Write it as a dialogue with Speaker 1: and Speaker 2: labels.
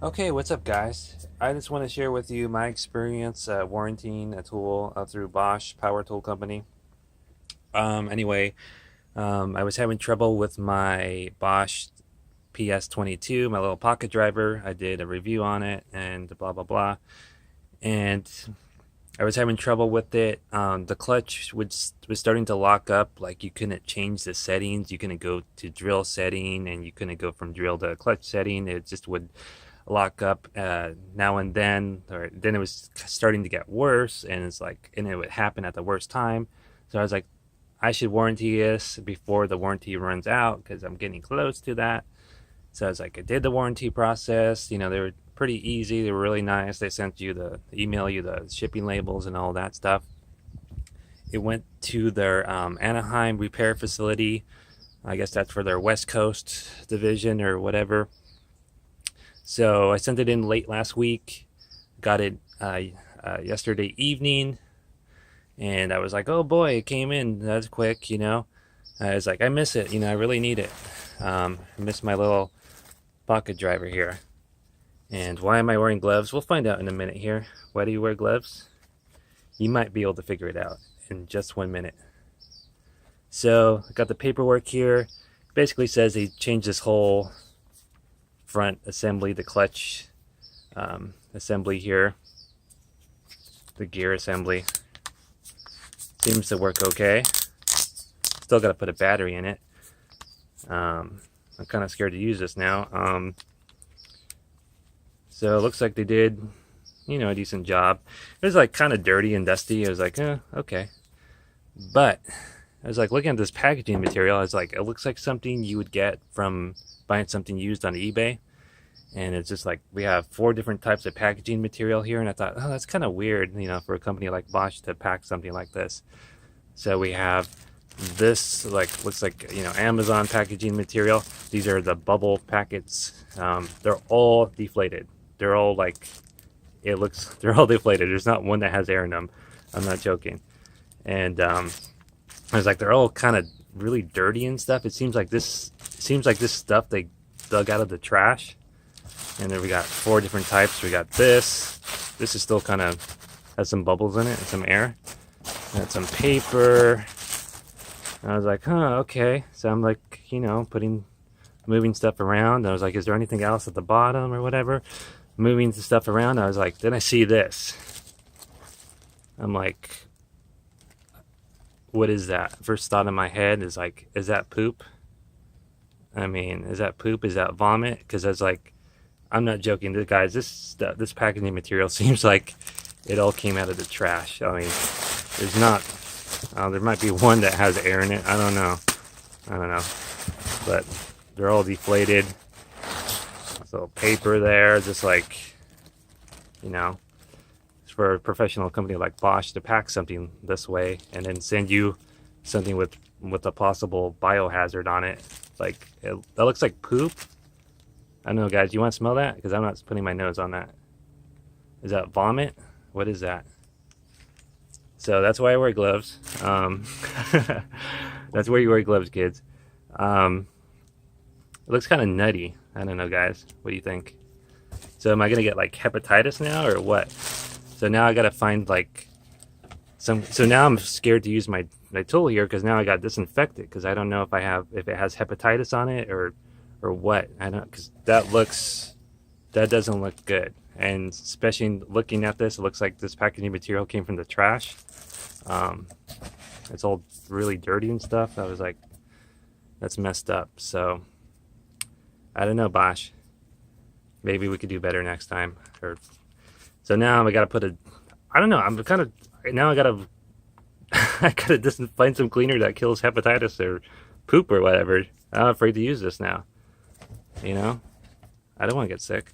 Speaker 1: Okay, what's up, guys? I just want to share with you my experience warranting a tool through Bosch Power Tool Company. Anyway, I was having trouble with my Bosch PS22, my little pocket driver. I did a review on it and blah blah blah, and I was having trouble with it. The clutch was starting to lock up. Like you couldn't change the settings. You couldn't go to drill setting, and you couldn't go from drill to clutch setting. It just would lock up now and then, or then it was starting to get worse, and it would happen at the worst time. So I was like, I should warranty this before the warranty runs out because I'm getting close to that. So I was like, I did the warranty process. They were pretty easy. They were really nice. They sent you email you the shipping labels and all that stuff. It went to their Anaheim repair facility. I guess that's for their West Coast division or whatever. So I sent it in late last week, got it yesterday evening, and I was like, oh boy, it came in. That's quick. I was like, I miss it. I really need it. I miss my little pocket driver here. And why am I wearing gloves? We'll find out in a minute here. Why do you wear gloves? You might be able to figure it out in just 1 minute. So I got the paperwork here. It basically says they changed this whole front assembly, the clutch assembly here, the gear assembly. Seems to work okay. Still got to put a battery in it. I'm kind of scared to use this now. So it looks like they did, a decent job. It was like kind of dirty and dusty. I was like, okay. But I was like looking at this packaging material. I was like, it looks like something you would get from buying something used on eBay. And it's just like we have 4 different types of packaging material here, and I thought, oh, that's kind of weird, for a company like Bosch to pack something like this. So we have this, like, looks like Amazon packaging material. These are the bubble packets. They're all deflated. They're all like, they're all deflated. There's not one that has air in them. I'm not joking. And I was like, they're all kind of really dirty and stuff. It seems like this stuff they dug out of the trash. And then we got 4 different types. We got this. This is still kind of has some bubbles in it and some air. Got some paper. And I was like, okay. So I'm like, moving stuff around. I was like, is there anything else at the bottom or whatever? Moving the stuff around. I was like, then I see this. I'm like, what is that? First thought in my head is like, is that poop? I mean, is that poop? Is that vomit? Because I was like, I'm not joking, guys. This packaging material seems like it all came out of the trash. I mean, there's not. There might be one that has air in it. I don't know, but they're all deflated. There's a little paper there, just like, it's for a professional company like Bosch to pack something this way and then send you something with a possible biohazard on it. Like that looks like poop. I don't know, guys. You want to smell that? Because I'm not putting my nose on that. Is that vomit? What is that? So that's why I wear gloves. That's where you wear gloves, kids. It looks kind of nutty. I don't know, guys. What do you think? So am I gonna get like hepatitis now or what? So now I gotta find like some. So now I'm scared to use my tool here because now I got disinfected because I don't know if it has hepatitis on it or what. I don't, because that doesn't look good. And especially looking at this, it looks like this packaging material came from the trash. It's all really dirty and stuff. I was like, that's messed up. So I don't know, Bosch. Maybe we could do better next time. So now I gotta I don't know. I'm kind of now I gotta I gotta just find some cleaner that kills hepatitis or poop or whatever. I'm afraid to use this now. I don't want to get sick.